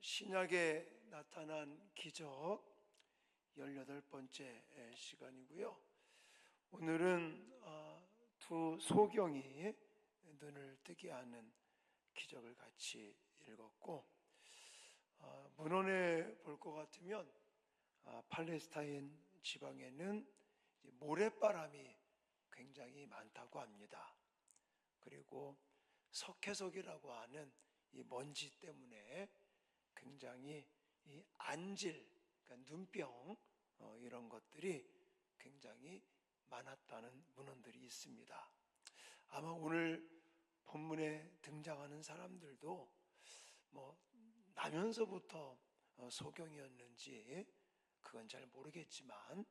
신약에 나타난 기적 18번째 시간이고요. 오늘은 두 소경이 눈을 뜨게 하는 기적을 같이 읽었고, 문헌에 볼 것 같으면 팔레스타인 지방에는 모래바람이 굉장히 많다고 합니다. 그리고 석회석이라고 하는 이 먼지 때문에 굉장히 이 안질, 그러니까 눈병 이런 것들이 굉장히 많았다는 문헌들이 있습니다. 아마 오늘 본문에 등장하는 사람들도 나면서부터 소경이었는지 그건 잘 모르겠지만,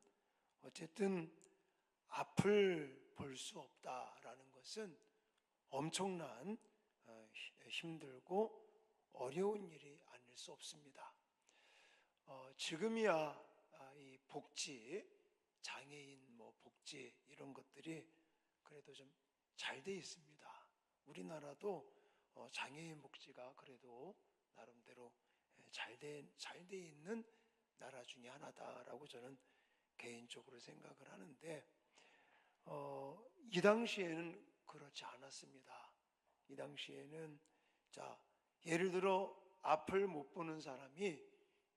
어쨌든 앞을 볼 수 없다라는 것은 엄청난 힘들고 어려운 일이 아닐 수 없습니다. 지금이야 이 복지, 장애인 복지 이런 것들이 그래도 좀 잘 돼 있습니다. 우리나라도 장애인 복지가 그래도 나름대로 잘 돼 있는 나라 중에 하나다라고 저는 개인적으로 생각을 하는데, 이 당시에는 그렇지 않았습니다. 이 당시에는 예를 들어 앞을 못 보는 사람이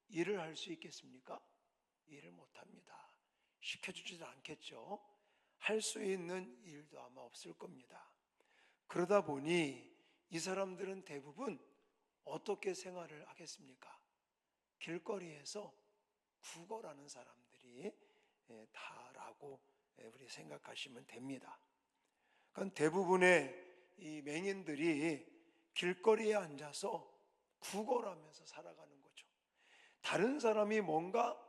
일을 할 수 있겠습니까? 일을 못 합니다. 시켜주지도 않겠죠. 할 수 있는 일도 아마 없을 겁니다. 그러다 보니 이 사람들은 대부분 어떻게 생활을 하겠습니까? 길거리에서 구걸하는 사람들이 다라고 우리 생각하시면 됩니다. 그러니까 대부분의 이 맹인들이 길거리에 앉아서 구걸하면서 살아가는 거죠. 다른 사람이 뭔가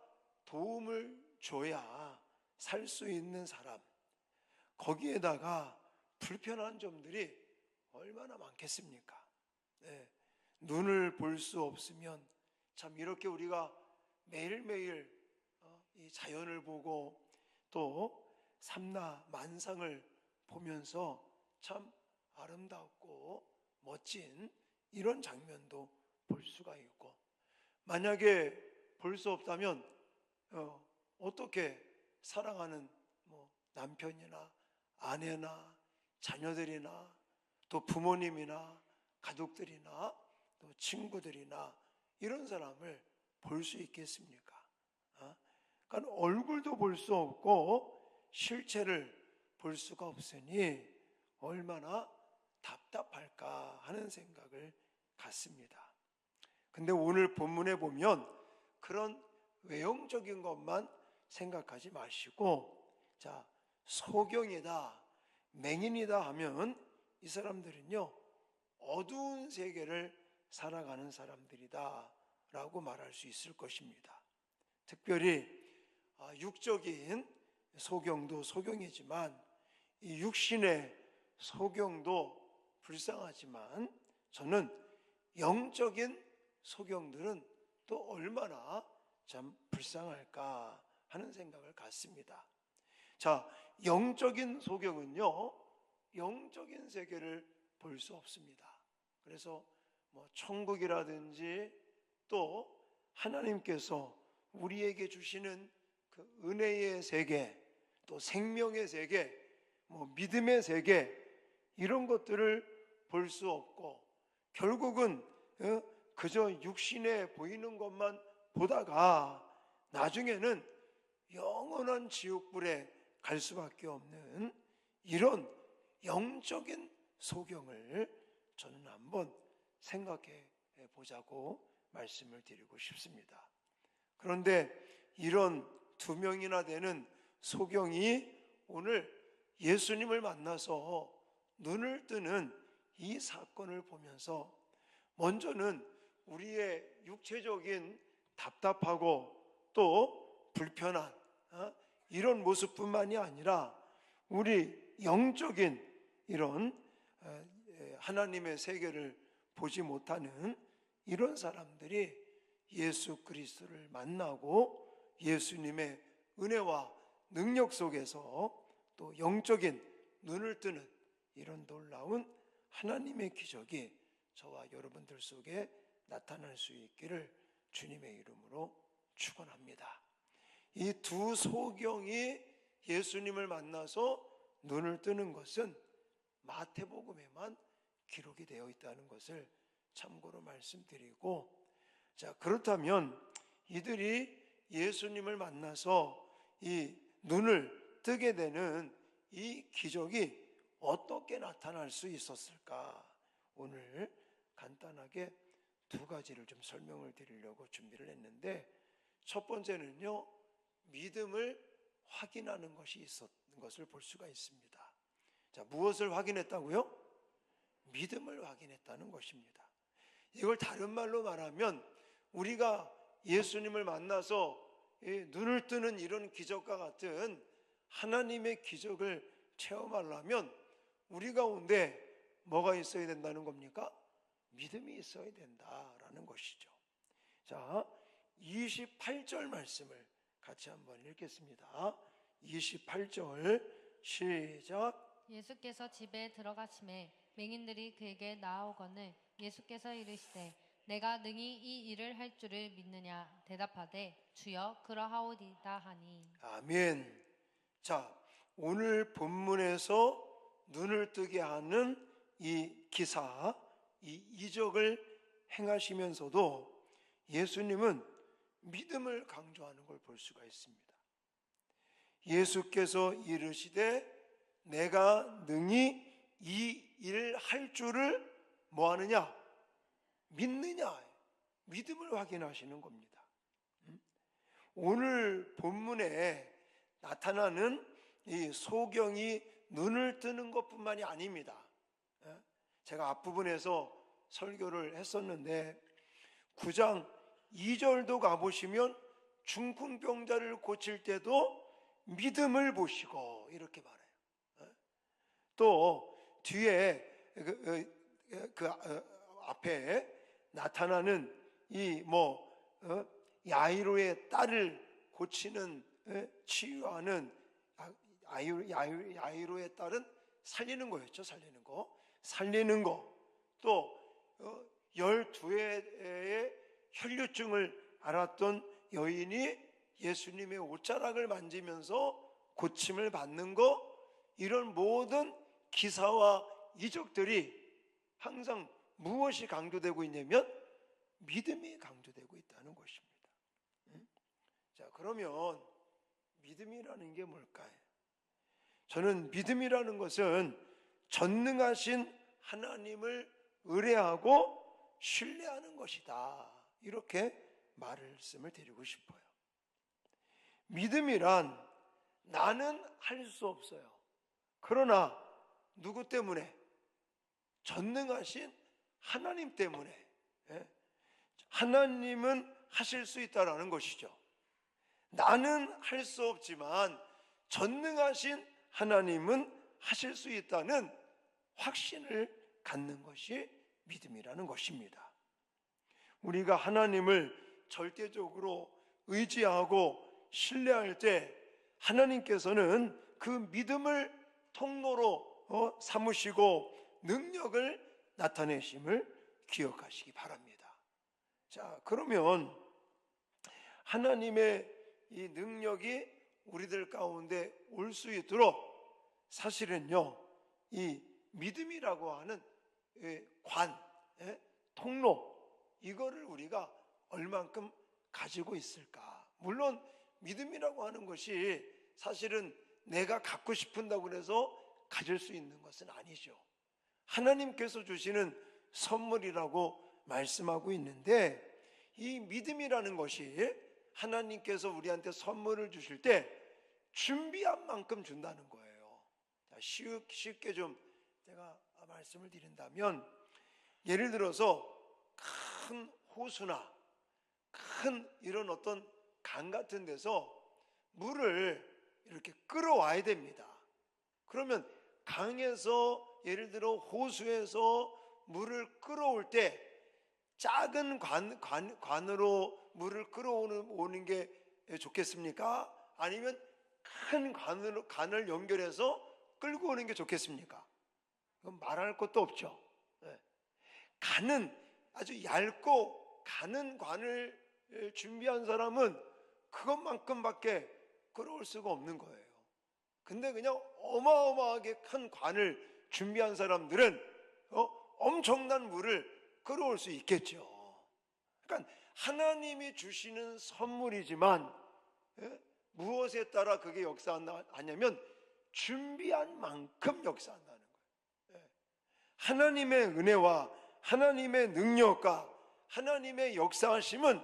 도움을 줘야 살 수 있는 사람, 거기에다가 불편한 점들이 얼마나 많겠습니까? 눈을 볼 수 없으면 참 이렇게 우리가 매일매일 이 자연을 보고 또 삼라 만상을 보면서 참 아름답고 멋진 이런 장면도 볼 수가 있고, 만약에 볼 수 없다면 어떻게 사랑하는 남편이나 아내나 자녀들이나 또 부모님이나 가족들이나 또 친구들이나 이런 사람을 볼 수 있겠습니까? 그러니까 얼굴도 볼 수 없고 실체를 볼 수가 없으니 얼마나 답답할까 하는 생각을 갖습니다. 근데 오늘 본문에 보면 그런 외형적인 것만 생각하지 마시고, 소경이다, 맹인이다 하면 이 사람들은요, 어두운 세계를 살아가는 사람들이다 라고 말할 수 있을 것입니다. 특별히 육적인 소경도 소경이지만 이 육신의 소경도 불쌍하지만, 저는 영적인 소경들은 또 얼마나 참 불쌍할까 하는 생각을 갖습니다. 영적인 소경은요, 영적인 세계를 볼 수 없습니다. 그래서 천국이라든지 또 하나님께서 우리에게 주시는 그 은혜의 세계, 또 생명의 세계, 믿음의 세계, 이런 것들을 볼 수 없고 결국은 그저 육신에 보이는 것만 보다가 나중에는 영원한 지옥불에 갈 수밖에 없는 이런 영적인 소경을 저는 한번 생각해 보자고 말씀을 드리고 싶습니다. 그런데 이런 2명이나 되는 소경이 오늘 예수님을 만나서 눈을 뜨는 이 사건을 보면서 먼저는 우리의 육체적인 답답하고 또 불편한 이런 모습뿐만이 아니라 우리 영적인 이런 하나님의 세계를 보지 못하는 이런 사람들이 예수 그리스도를 만나고 예수님의 은혜와 능력 속에서 또 영적인 눈을 뜨는 이런 놀라운 하나님의 기적이 저와 여러분들 속에 나타날 수 있기를 주님의 이름으로 축원합니다. 이 두 소경이 예수님을 만나서 눈을 뜨는 것은 마태복음에만 기록이 되어 있다는 것을 참고로 말씀드리고, 자, 그렇다면 이들이 예수님을 만나서 이 눈을 뜨게 되는 이 기적이 어떻게 나타날 수 있었을까? 오늘 간단하게 두 가지를 좀 설명을 드리려고 준비를 했는데, 첫 번째는요, 믿음을 확인하는 것이 있었던 것을 볼 수가 있습니다. 자, 무엇을 확인했다고요? 믿음을 확인했다는 것입니다. 이걸 다른 말로 말하면 우리가 예수님을 만나서 눈을 뜨는 이런 기적과 같은 하나님의 기적을 체험하려면 우리 가운데 뭐가 있어야 된다는 겁니까? 믿음이 있어야 된다라는 것이죠. 자, 28절 말씀을 같이 한번 읽겠습니다. 28절 시작. 예수께서 집에 들어가심에 맹인들이 그에게 나아오거늘 예수께서 이르시되 내가 능히 이 일을 할 줄을 믿느냐 대답하되 주여 그러하오리다 하니. 아멘. 자, 오늘 본문에서 눈을 뜨게 하는 이 기사, 이 이적을 행하시면서도 예수님은 믿음을 강조하는 걸 볼 수가 있습니다. 예수께서 이르시되 내가 능히 이 일을 할 줄을 뭐 하느냐? 믿느냐? 믿음을 확인하시는 겁니다. 오늘 본문에 나타나는 이 소경이 눈을 뜨는 것뿐만이 아닙니다. 제가 앞부분에서 설교를 했었는데 9장 2절도 가보시면 중풍병자를 고칠 때도 믿음을 보시고 이렇게 말해요. 또 뒤에 앞에 나타나는 이 야이로의 딸을 고치는, 치유하는, 야이로의 딸은 살리는 거였죠. 살리는 거. 또 12회의 혈류증을 앓았던 여인이 예수님의 옷자락을 만지면서 고침을 받는 거, 이런 모든 기사와 이적들이 항상 무엇이 강조되고 있냐면 믿음이 강조되고 있다는 것입니다. 자, 그러면 믿음이라는 게 뭘까요? 저는 믿음이라는 것은 전능하신 하나님을 의뢰하고 신뢰하는 것이다, 이렇게 말씀을 드리고 싶어요. 믿음이란 나는 할 수 없어요. 그러나 누구 때문에? 전능하신 하나님 때문에. 하나님은 하실 수 있다라는 것이죠. 나는 할 수 없지만 전능하신 하나님은 하실 수 있다는 확신을 갖는 것이 믿음이라는 것입니다. 우리가 하나님을 절대적으로 의지하고 신뢰할 때 하나님께서는 그 믿음을 통로로 삼으시고 능력을 나타내심을 기억하시기 바랍니다. 자, 그러면 하나님의 이 능력이 우리들 가운데 올 수 있도록 사실은요, 이 믿음이라고 하는 통로, 이거를 우리가 얼만큼 가지고 있을까? 물론 믿음이라고 하는 것이 사실은 내가 갖고 싶은다고 해서 가질 수 있는 것은 아니죠. 하나님께서 주시는 선물이라고 말씀하고 있는데, 이 믿음이라는 것이 하나님께서 우리한테 선물을 주실 때 준비한 만큼 준다는 거예요. 자, 쉽게 좀 제가 말씀을 드린다면, 예를 들어서 큰 호수나 큰 이런 어떤 강 같은 데서 물을 이렇게 끌어와야 됩니다. 그러면 강에서, 예를 들어 호수에서 물을 끌어올 때 작은 관으로 물을 끌어오는 게 좋겠습니까? 아니면 큰 관을 연결해서 끌고 오는 게 좋겠습니까? 그건 말할 것도 없죠. 간은 아주 얇고 가는 관을 준비한 사람은 그것만큼밖에 끌어올 수가 없는 거예요. 근데 그냥 어마어마하게 큰 관을 준비한 사람들은 엄청난 물을 끌어올 수 있겠죠. 그러니까 하나님이 주시는 선물이지만 무엇에 따라 그게 역사하냐면 준비한 만큼 역사한다는 거예요. 하나님의 은혜와 하나님의 능력과 하나님의 역사하심은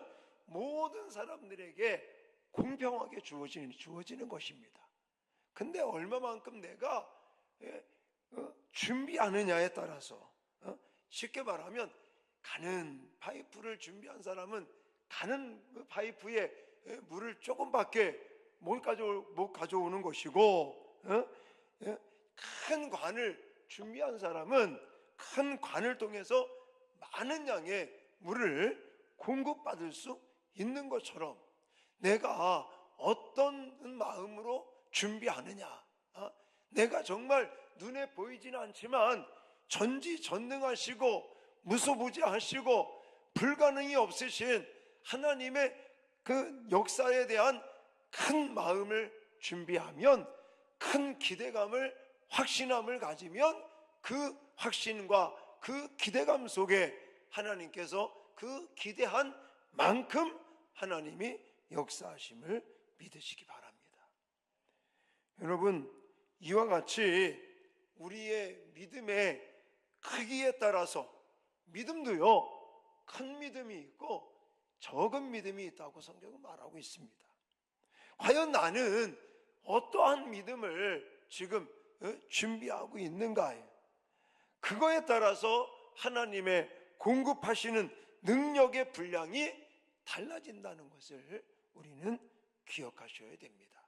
모든 사람들에게 공평하게 주어지는 것입니다. 근데 얼마만큼 내가 준비하느냐에 따라서, 쉽게 말하면 가는 파이프를 준비한 사람은 가는 그 파이프에 물을 조금밖에 못 가져오는 것이고, 큰 관을 준비한 사람은 큰 관을 통해서 많은 양의 물을 공급받을 수 있는 것처럼 내가 어떤 마음으로 준비하느냐, 내가 정말 눈에 보이지는 않지만 전지전능하시고 무소부지하시고 불가능이 없으신 하나님의 그 역사에 대한 큰 마음을 준비하면, 큰 기대감을, 확신함을 가지면 그 확신과 그 기대감 속에 하나님께서 그 기대한 만큼 하나님이 역사하심을 믿으시기 바랍니다. 여러분, 이와 같이 우리의 믿음의 크기에 따라서 믿음도요, 큰 믿음이 있고 적은 믿음이 있다고 성경은 말하고 있습니다. 과연 나는 어떠한 믿음을 지금 준비하고 있는가요? 그거에 따라서 하나님의 공급하시는 능력의 분량이 달라진다는 것을 우리는 기억하셔야 됩니다.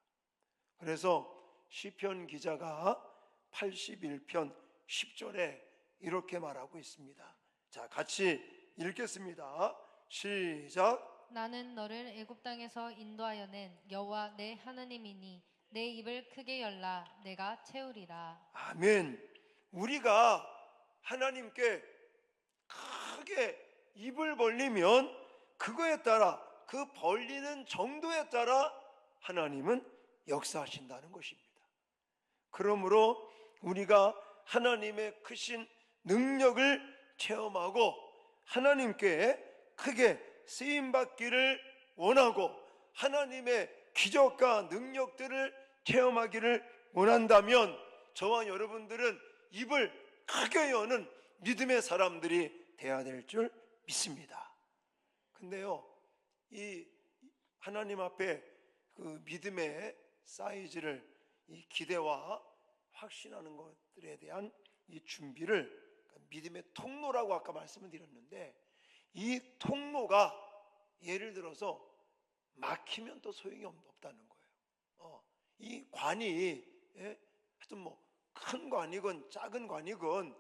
그래서 시편 기자가 81편 10절에 이렇게 말하고 있습니다. 자, 같이 읽겠습니다. 시작. 나는 너를 애굽 땅에서 인도하여 낸 여호와 내 하나님이니 내 입을 크게 열라 내가 채우리라. 아멘. 우리가 하나님께 크게 입을 벌리면 그거에 따라, 그 벌리는 정도에 따라 하나님은 역사하신다는 것입니다. 그러므로 우리가 하나님의 크신 능력을 체험하고 하나님께 크게 쓰임받기를 원하고 하나님의 기적과 능력들을 체험하기를 원한다면 저와 여러분들은 입을 크게 여는 믿음의 사람들이 되어야 될 줄 믿습니다. 근데요, 이 하나님 앞에 그 믿음의 사이즈를, 이 기대와 확신하는 것들에 대한 이 준비를 믿음의 통로라고 아까 말씀을 드렸는데, 이 통로가 예를 들어서 막히면 또 소용이 없다는 거예요. 이 관이, 하여튼 뭐 큰 관이건 작은 관이건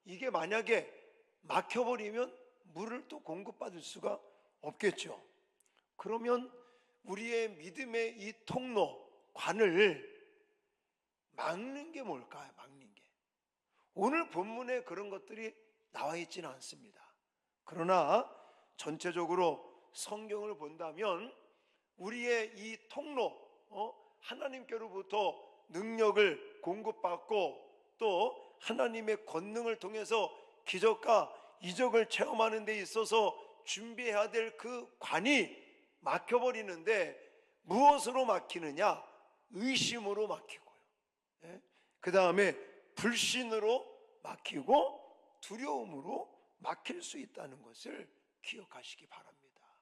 이게 만약에 막혀버리면 물을 또 공급받을 수가 없겠죠. 그러면 우리의 믿음의 이 통로, 관을 막는 게 뭘까요? 막는 게. 오늘 본문에 그런 것들이 나와 있지는 않습니다. 그러나 전체적으로 성경을 본다면 우리의 이 통로, 하나님께로부터 능력을 공급받고 또 하나님의 권능을 통해서 기적과 이적을 체험하는 데 있어서 준비해야 될 그 관이 막혀버리는데 무엇으로 막히느냐? 의심으로 막히고요. 그 다음에 불신으로 막히고 두려움으로 막힐 수 있다는 것을 기억하시기 바랍니다.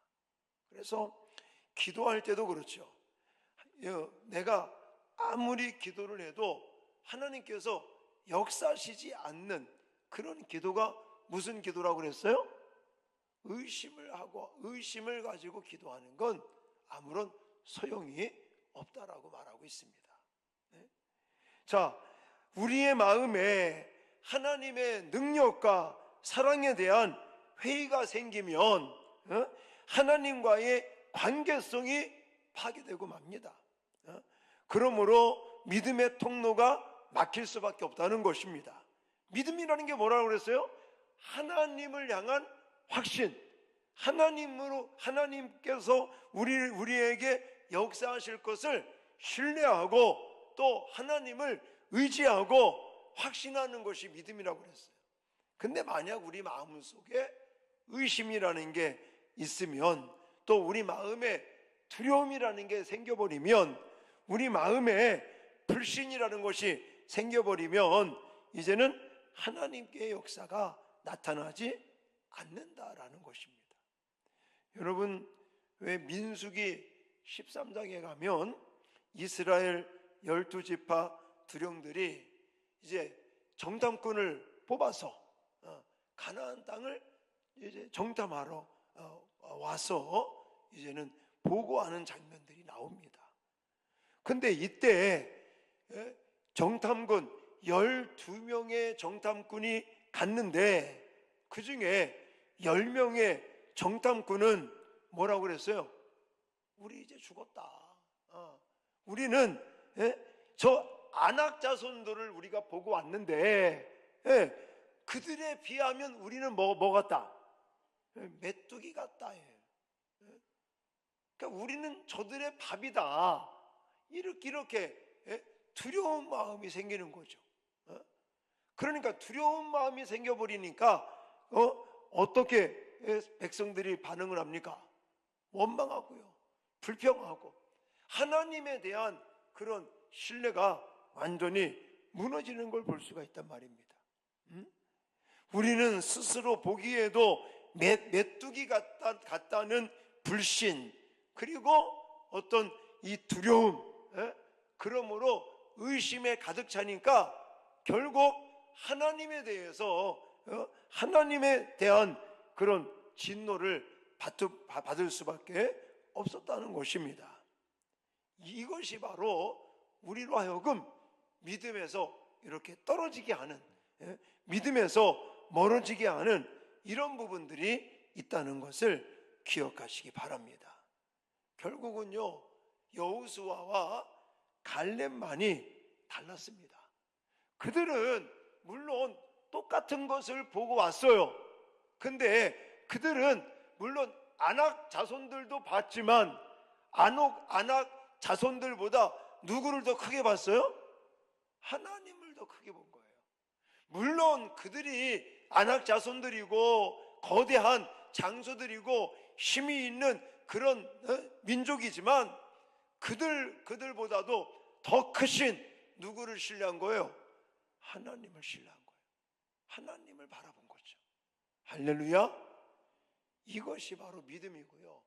그래서 기도할 때도 그렇죠. 내가 아무리 기도를 해도 하나님께서 역사하시지 않는 그런 기도가 무슨 기도라고 그랬어요? 의심을 하고 의심을 가지고 기도하는 건 아무런 소용이 없다라고 말하고 있습니다. 자, 우리의 마음에 하나님의 능력과 사랑에 대한 회의가 생기면 하나님과의 관계성이 파괴되고 맙니다. 그러므로 믿음의 통로가 막힐 수밖에 없다는 것입니다. 믿음이라는 게 뭐라고 그랬어요? 하나님을 향한 확신, 하나님께서 우리에게 역사하실 것을 신뢰하고 또 하나님을 의지하고 확신하는 것이 믿음이라고 그랬어요. 근데 만약 우리 마음속에 의심이라는 게 있으면, 또 우리 마음에 두려움이라는 게 생겨버리면, 우리 마음에 불신이라는 것이 생겨버리면 이제는 하나님께의 역사가 나타나지 않는다라는 것입니다. 여러분, 왜 민수기 13장에 가면 이스라엘 12지파 두령들이 이제 정탐꾼을 뽑아서 가나안 땅을 이제 정탐하러 와서 이제는 보고하는 장면들이 나옵니다. 근데 이때 정탐꾼 12명의 정탐꾼이 갔는데 그 중에 10명의 정탐꾼은 뭐라고 그랬어요? 우리 이제 죽었다. 우리는 저 아낙 자손들을 우리가 보고 왔는데 그들에 비하면 우리는 뭐 같다? 메뚜기 같다. 그러니까 우리는 저들의 밥이다. 이렇게 두려운 마음이 생기는 거죠. 그러니까 두려운 마음이 생겨버리니까 어떻게 백성들이 반응을 합니까? 원망하고요, 불평하고, 하나님에 대한 그런 신뢰가 완전히 무너지는 걸 볼 수가 있단 말입니다. 우리는 스스로 보기에도 메뚜기 같다는 불신, 그리고 어떤 이 두려움, 그러므로 의심에 가득 차니까 결국 하나님에 대해서 하나님에 대한 그런 진노를 받을 수밖에 없었다는 것입니다. 이것이 바로 우리로 하여금 믿음에서 이렇게 떨어지게 하는, 믿음에서 멀어지게 하는 이런 부분들이 있다는 것을 기억하시기 바랍니다. 결국은요, 여호수아와 갈렙만이 달랐습니다. 그들은 물론 똑같은 것을 보고 왔어요. 근데 그들은 물론 아낙 자손들도 봤지만 아낙 자손들보다 누구를 더 크게 봤어요? 하나님을 더 크게 본 거예요. 물론 그들이 아낙 자손들이고 거대한 장소들이고 힘이 있는 그런 민족이지만 그들보다도 더 크신 누구를 신뢰한 거예요? 하나님을 신뢰한 거예요. 하나님을 바라본 거죠. 할렐루야. 이것이 바로 믿음이고요.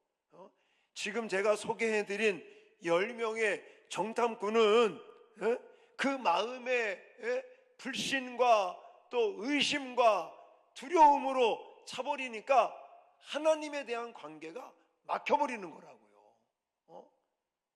지금 제가 소개해드린 10명의 정탐꾼은 그 마음의 불신과 또 의심과 두려움으로 차버리니까 하나님에 대한 관계가 막혀버리는 거라고요.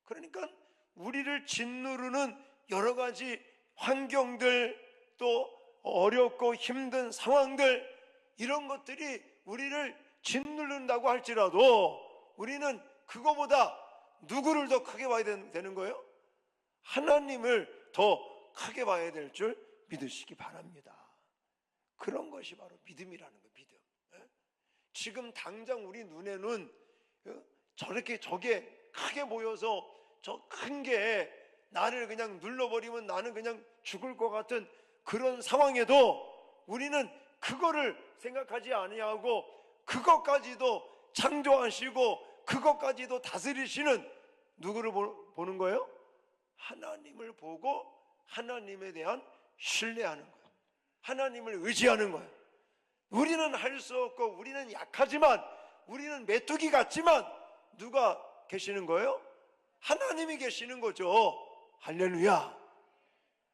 그러니까 우리를 짓누르는 여러 가지 환경들, 또 어렵고 힘든 상황들, 이런 것들이 우리를 짓누른다고 할지라도 우리는 그거보다 누구를 더 크게 봐야 되는 거예요? 하나님을 더 크게 봐야 될 줄 믿으시기 바랍니다. 그런 것이 바로 믿음이라는 거예요. 믿음. 지금 당장 우리 눈에는 저게 크게 보여서 저 큰 게 나를 그냥 눌러버리면 나는 그냥 죽을 것 같은 그런 상황에도 우리는 그거를 생각하지 아니하고 그것까지도 창조하시고 그것까지도 다스리시는 누구를 보는 거예요? 하나님을 보고 하나님에 대한 신뢰하는 거예요. 하나님을 의지하는 거예요. 우리는 할 수 없고 우리는 약하지만 우리는 메뚜기 같지만 누가 계시는 거예요? 하나님이 계시는 거죠. 할렐루야.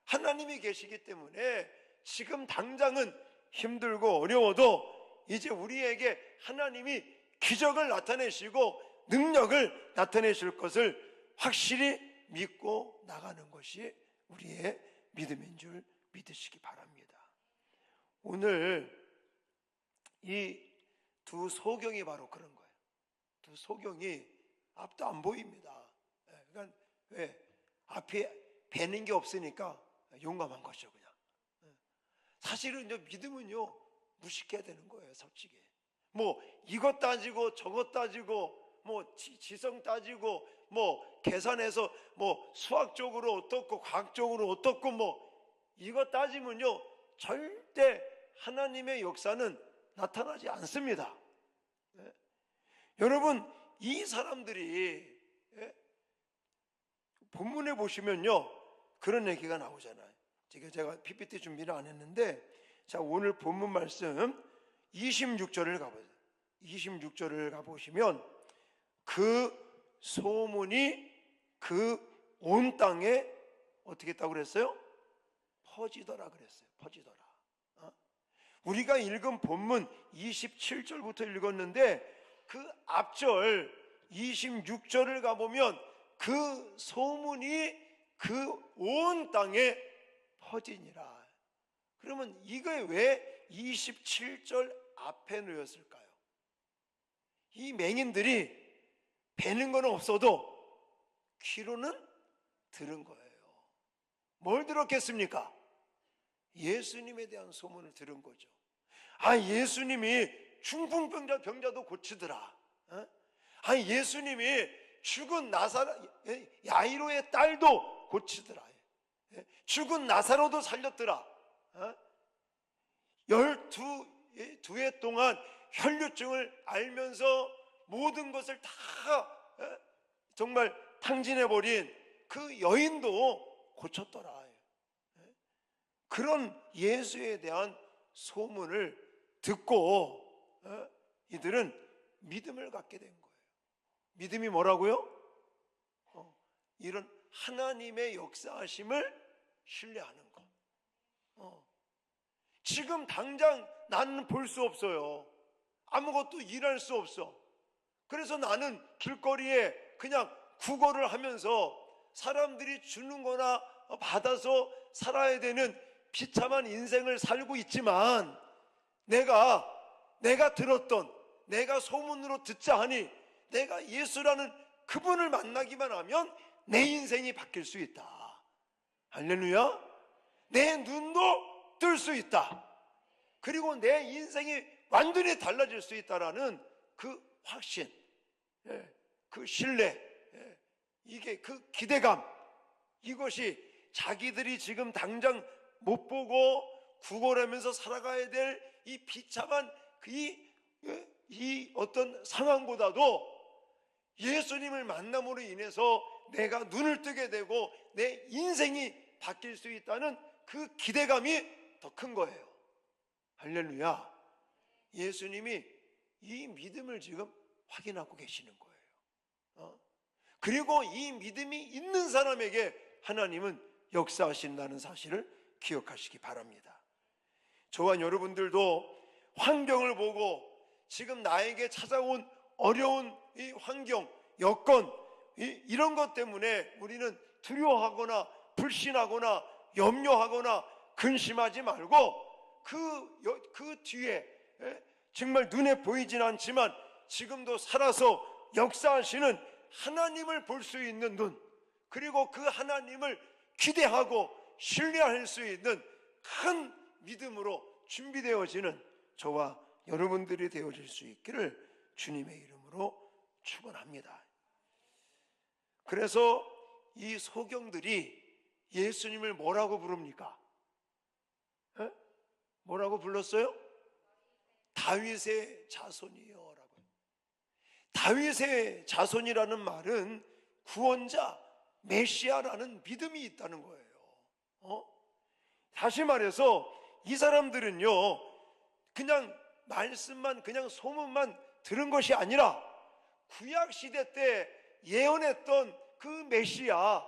하나님이 계시기 때문에 지금 당장은 힘들고 어려워도 이제 우리에게 하나님이 기적을 나타내시고 능력을 나타내실 것을 확실히 믿고 나가는 것이 우리의 믿음인 줄 믿으시기 바랍니다. 오늘 이 두 소경이 바로 그런 거예요. 두 소경이 앞도 안 보입니다. 그러니까 왜? 앞에 배는 게 없으니까 용감한 거죠, 그냥. 사실은 이제 믿음은요, 무식해야 되는 거예요, 솔직히. 뭐 이것 따지고 저것 따지고 뭐 지성 따지고 뭐 계산해서 뭐 수학적으로 어떻고 과학적으로 어떻고 뭐 이것 따지면요 절대 하나님의 역사는 나타나지 않습니다. 예? 여러분 이 사람들이 본문에 보시면요 그런 얘기가 나오잖아요. 제가 PPT 준비를 안 했는데 자 오늘 본문 말씀 26절을 가보세요. 26절을 가보시면 그 소문이 그 온 땅에 어떻게 했다고 그랬어요? 퍼지더라 그랬어요. 퍼지더라. 우리가 읽은 본문 27절부터 읽었는데 그 앞절 26절을 가보면 그 소문이 그 온 땅에 퍼지니라. 그러면 이게 왜 27절 앞에 놓였을까요? 이 맹인들이 뵈는 건 없어도 귀로는 들은 거예요. 뭘 들었겠습니까? 예수님에 대한 소문을 들은 거죠. 아, 예수님이 중풍병자도 고치더라. 아, 예수님이 죽은 야이로의 딸도 고치더라. 죽은 나사로도 살렸더라. 12해 동안 혈류증을 알면서 모든 것을 다 정말 탕진해버린 그 여인도 고쳤더라. 그런 예수에 대한 소문을 듣고 이들은 믿음을 갖게 된 거예요. 믿음이 뭐라고요? 이런 하나님의 역사하심을 신뢰하는 것. 지금 당장 나는 볼 수 없어요. 아무것도 일할 수 없어. 그래서 나는 길거리에 그냥 구걸을 하면서 사람들이 주는 거나 받아서 살아야 되는 비참한 인생을 살고 있지만 내가 들었던 내가 소문으로 듣자 하니 내가 예수라는 그분을 만나기만 하면 내 인생이 바뀔 수 있다. 할렐루야. 내 눈도 뜰 수 있다. 그리고 내 인생이 완전히 달라질 수 있다라는 그 확신, 그 신뢰, 이게 그 기대감, 이것이 자기들이 지금 당장 못 보고 구걸하면서 살아가야 될 이 비참한 이 어떤 상황보다도 예수님을 만남으로 인해서 내가 눈을 뜨게 되고 내 인생이 바뀔 수 있다는 그 기대감이 더 큰 거예요. 할렐루야. 예수님이 이 믿음을 지금 확인하고 계시는 거예요. 그리고 이 믿음이 있는 사람에게 하나님은 역사하신다는 사실을 기억하시기 바랍니다. 저와 여러분들도 환경을 보고 지금 나에게 찾아온 어려운 이 환경, 여건, 이런 것 때문에 우리는 두려워하거나 불신하거나 염려하거나 근심하지 말고 그 뒤에 정말 눈에 보이진 않지만 지금도 살아서 역사하시는 하나님을 볼 수 있는 눈, 그리고 그 하나님을 기대하고 신뢰할 수 있는 큰 믿음으로 준비되어지는 저와 여러분들이 되어질 수 있기를 주님의 이름으로 축원합니다. 그래서 이 소경들이 예수님을 뭐라고 부릅니까? 뭐라고 불렀어요? 다윗의 자손이요 라고. 다윗의 자손이라는 말은 구원자, 메시아라는 믿음이 있다는 거예요. 다시 말해서 이 사람들은요 그냥 말씀만, 그냥 소문만 들은 것이 아니라 구약시대 때 예언했던 그 메시아,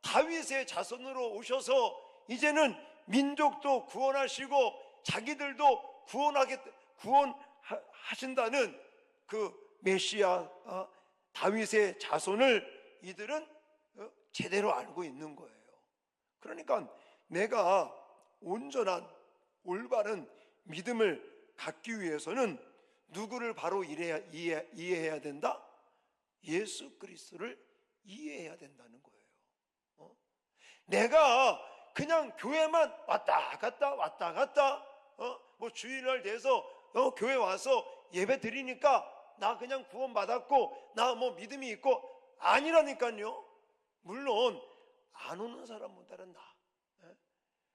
다윗의 자손으로 오셔서 이제는 민족도 구원하시고 자기들도 구원하신다는 그 메시아, 다윗의 자손을 이들은 제대로 알고 있는 거예요. 그러니까 내가 온전한 올바른 믿음을 갖기 위해서는 누구를 바로 이해해야 된다? 예수 그리스도를 이해해야 된다는 거예요. 내가 그냥 교회만 왔다 갔다 뭐 주일날 돼서 교회 와서 예배 드리니까 나 그냥 구원받았고 나 뭐 믿음이 있고 아니라니까요. 물론 안 오는 사람보다는 나.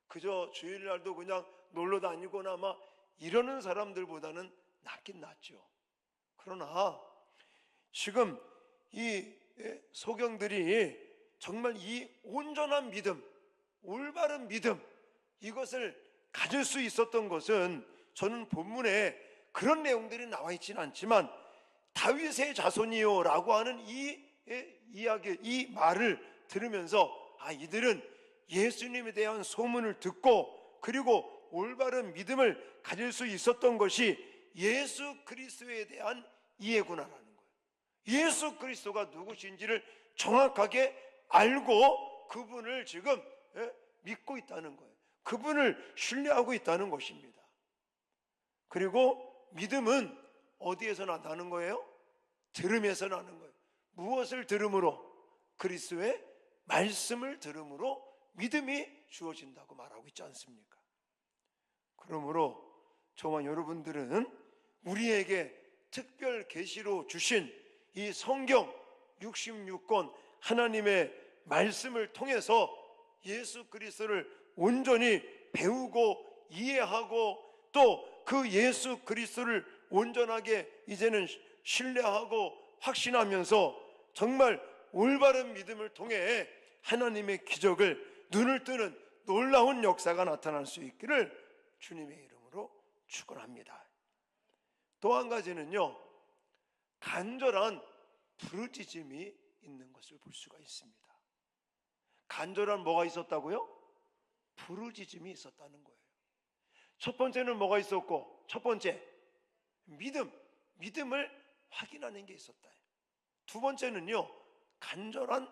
그저 주일날도 그냥 놀러 다니거나 막 이러는 사람들보다는 낫긴 낫죠. 그러나 지금 이 소경들이 정말 이 온전한 믿음, 올바른 믿음, 이것을 가질 수 있었던 것은 저는 본문에 그런 내용들이 나와 있지는 않지만 다윗의 자손이요 라고 하는 이 이야기, 이 말을 들으면서 이들은 예수님에 대한 소문을 듣고 그리고 올바른 믿음을 가질 수 있었던 것이 예수 그리스도에 대한 이해구나라는 거예요. 예수 그리스도가 누구신지를 정확하게 알고 그분을 지금 믿고 있다는 거예요. 그분을 신뢰하고 있다는 것입니다. 그리고 믿음은 어디에서 나타나는 거예요? 들음에서 나는 거예요. 무엇을 들음으로? 그리스도의 말씀을 들음으로 믿음이 주어진다고 말하고 있지 않습니까? 그러므로 저와 여러분들은 우리에게 특별 계시로 주신 이 성경 66권 하나님의 말씀을 통해서 예수 그리스도를 온전히 배우고 이해하고 또 그 예수 그리스도를 온전하게 이제는 신뢰하고 확신하면서 정말 올바른 믿음을 통해 하나님의 기적을 눈을 뜨는 놀라운 역사가 나타날 수 있기를 주님의 이름으로 축원합니다. 또 한 가지는요, 간절한 부르짖음이 있는 것을 볼 수가 있습니다. 간절한 뭐가 있었다고요? 부르짖음이 있었다는 거예요. 첫 번째는 뭐가 있었고, 첫 번째 믿음을 확인하는 게 있었다. 두 번째는요, 간절한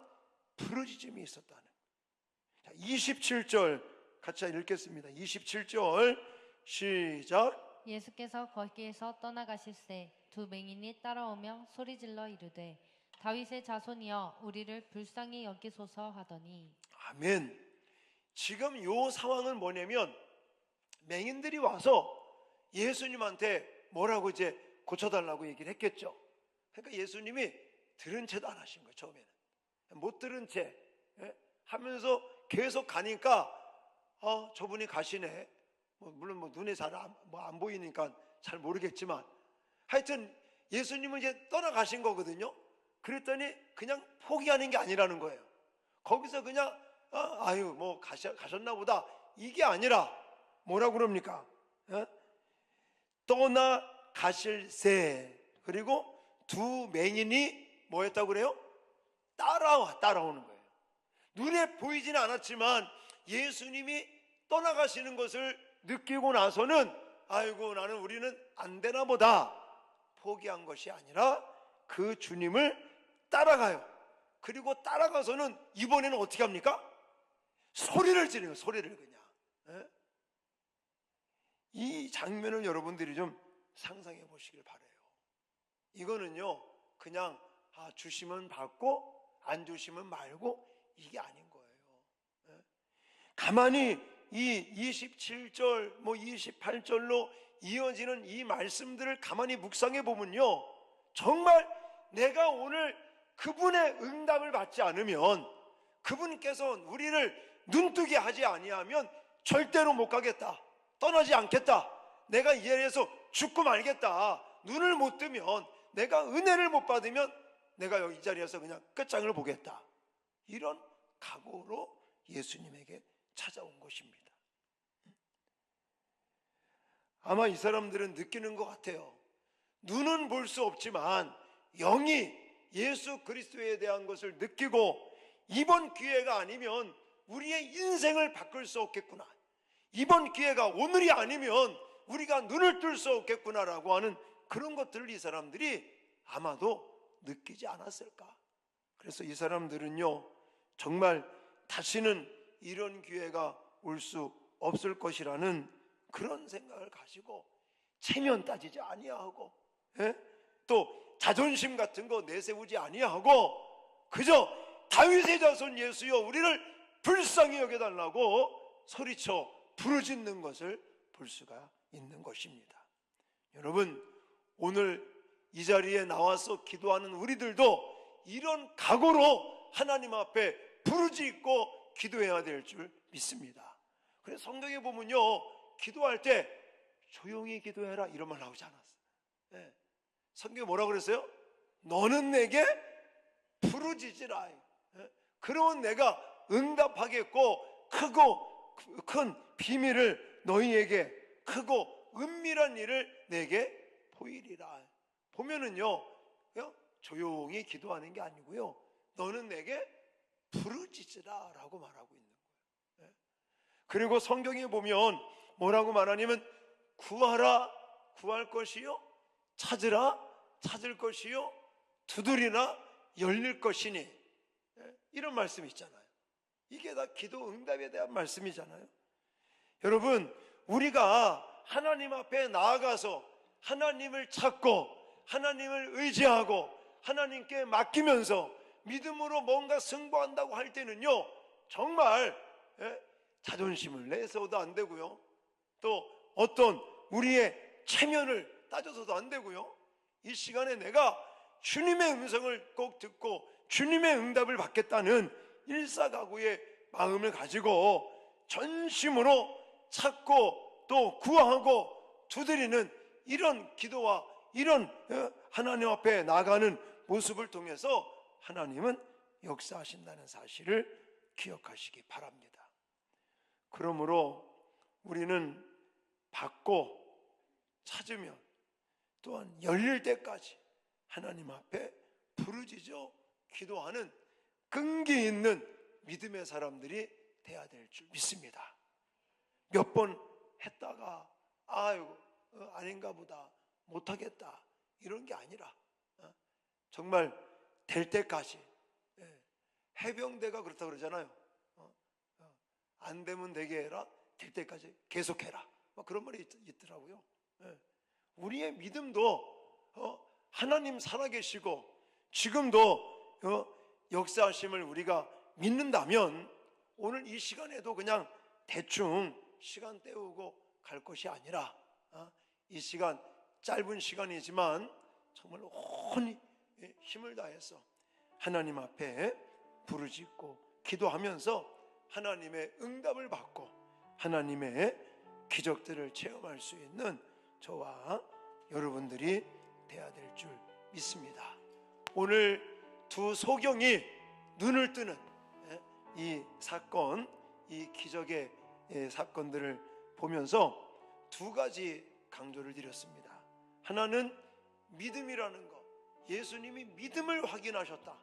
부르짖음이 있었다는 거예요. 27절 같이 읽겠습니다. 27절 시작. 예수께서 거기에서 떠나가실새 두 맹인이 따라오며 소리질러 이르되 다윗의 자손이여 우리를 불쌍히 여기소서 하더니. 아멘. 지금 요 상황은 뭐냐면 맹인들이 와서 예수님한테 뭐라고 이제 고쳐달라고 얘기를 했겠죠. 그러니까 예수님이 들은 채도 안 하신 거예요. 처음에는 못 들은 채 하면서 계속 가니까 저분이 가시네. 물론 눈에 잘 안 보이니까 잘 모르겠지만 하여튼 예수님은 이제 떠나가신 거거든요. 그랬더니 그냥 포기하는 게 아니라는 거예요. 거기서 그냥 가셨나 보다 이게 아니라 뭐라고 그럽니까? 떠나가실새. 그리고 두 맹인이 뭐 했다고 그래요? 따라오는 거예요. 눈에 보이지는 않았지만 예수님이 떠나가시는 것을 느끼고 나서는 나는 우리는 안 되나 보다 포기한 것이 아니라 그 주님을 따라가요. 그리고 따라가서는 이번에는 어떻게 합니까? 소리를 지르는 소리를 그냥. 이 장면을 여러분들이 좀 상상해 보시길 바라요. 이거는요 그냥 주시면 받고 안 주시면 말고 이게 아닌 거예요. 가만히 이 27절 28절로 이어지는 이 말씀들을 가만히 묵상해 보면요, 정말 내가 오늘 그분의 응답을 받지 않으면, 그분께서 우리를 눈뜨게 하지 아니하면 절대로 못 가겠다, 떠나지 않겠다, 내가 이 자리에서 죽고 말겠다, 눈을 못 뜨면, 내가 은혜를 못 받으면 내가 여기 이 자리에서 그냥 끝장을 보겠다, 이런 각오로 예수님에게 찾아온 것입니다. 아마 이 사람들은 느끼는 것 같아요. 눈은 볼 수 없지만 영이 예수 그리스도에 대한 것을 느끼고, 이번 기회가 아니면 우리의 인생을 바꿀 수 없겠구나, 이번 기회가 오늘이 아니면 우리가 눈을 뜰 수 없겠구나라고 하는 그런 것들을 이 사람들이 아마도 느끼지 않았을까. 그래서 이 사람들은요 정말 다시는 이런 기회가 올 수 없을 것이라는 그런 생각을 가지고 체면 따지지 아니하고 또 자존심 같은 거 내세우지 아니하고 그저 다윗의 자손 예수여 우리를 불쌍히 여겨달라고 소리쳐 부르짖는 것을 볼 수가 있는 것입니다. 여러분, 오늘 이 자리에 나와서 기도하는 우리들도 이런 각오로 하나님 앞에 부르짖고 기도해야 될 줄 믿습니다. 그래서 성경에 보면요, 기도할 때 조용히 기도해라 이런 말 나오지 않았어요. 네. 성경에 뭐라고 그랬어요? 너는 내게 부르짖으라. 네. 그러면 내가 응답하겠고 크고 큰 비밀을 너희에게, 크고 은밀한 일을 내게 보이리라. 보면은요, 그냥 조용히 기도하는 게 아니고요, 너는 내게 부르짖으라 라고 말하고 있는 거예요. 그리고 성경에 보면 뭐라고 말하냐면 구하라 구할 것이요, 찾으라 찾을 것이요, 두드리나 열릴 것이니, 이런 말씀이 있잖아요. 이게 다 기도 응답에 대한 말씀이잖아요. 여러분, 우리가 하나님 앞에 나아가서 하나님을 찾고 하나님을 의지하고 하나님께 맡기면서 믿음으로 뭔가 승부한다고 할 때는요, 정말 자존심을 내서도 안 되고요, 또 어떤 우리의 체면을 따져서도 안 되고요, 이 시간에 내가 주님의 음성을 꼭 듣고 주님의 응답을 받겠다는 일사각오의 마음을 가지고 전심으로 찾고 또 구하고 두드리는 이런 기도와 이런 하나님 앞에 나가는 모습을 통해서 하나님은 역사하신다는 사실을 기억하시기 바랍니다. 그러므로 우리는 받고 찾으면 또한 열릴 때까지 하나님 앞에 부르짖어 기도하는 끈기 있는 믿음의 사람들이 돼야 될 줄 믿습니다. 몇 번 했다가 아이고 아닌가 보다, 못하겠다 이런 게 아니라 정말 될 때까지, 해병대가 그렇다고 그러잖아요. 안 되면 되게 해라, 될 때까지 계속해라, 그런 말이 있더라고요. 우리의 믿음도 하나님 살아계시고 지금도 역사하심을 우리가 믿는다면 오늘 이 시간에도 그냥 대충 시간 때우고 갈 것이 아니라 이 시간 짧은 시간이지만 정말 온히 힘을 다해서 하나님 앞에 부르짖고 기도하면서 하나님의 응답을 받고 하나님의 기적들을 체험할 수 있는 저와 여러분들이 돼야 될 줄 믿습니다. 오늘 두 소경이 눈을 뜨는 이 사건, 이 기적의 사건들을 보면서 두 가지 강조를 드렸습니다. 하나는 믿음이라는 것, 예수님이 믿음을 확인하셨다.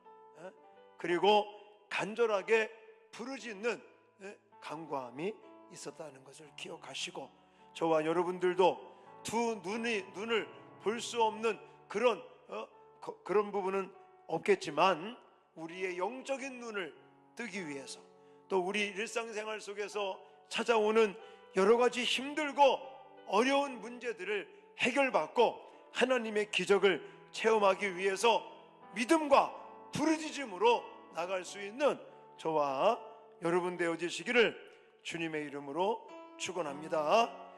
그리고 간절하게 부르짖는 간구함이 있었다는 것을 기억하시고, 저와 여러분들도 두 눈을 볼 수 없는 그런 부분은 없겠지만 우리의 영적인 눈을 뜨기 위해서, 또 우리 일상생활 속에서 찾아오는 여러 가지 힘들고 어려운 문제들을 해결받고 하나님의 기적을 체험하기 위해서 믿음과 부르짖음으로 나갈 수 있는 저와 여러분 되어지시기를 주님의 이름으로 축원합니다.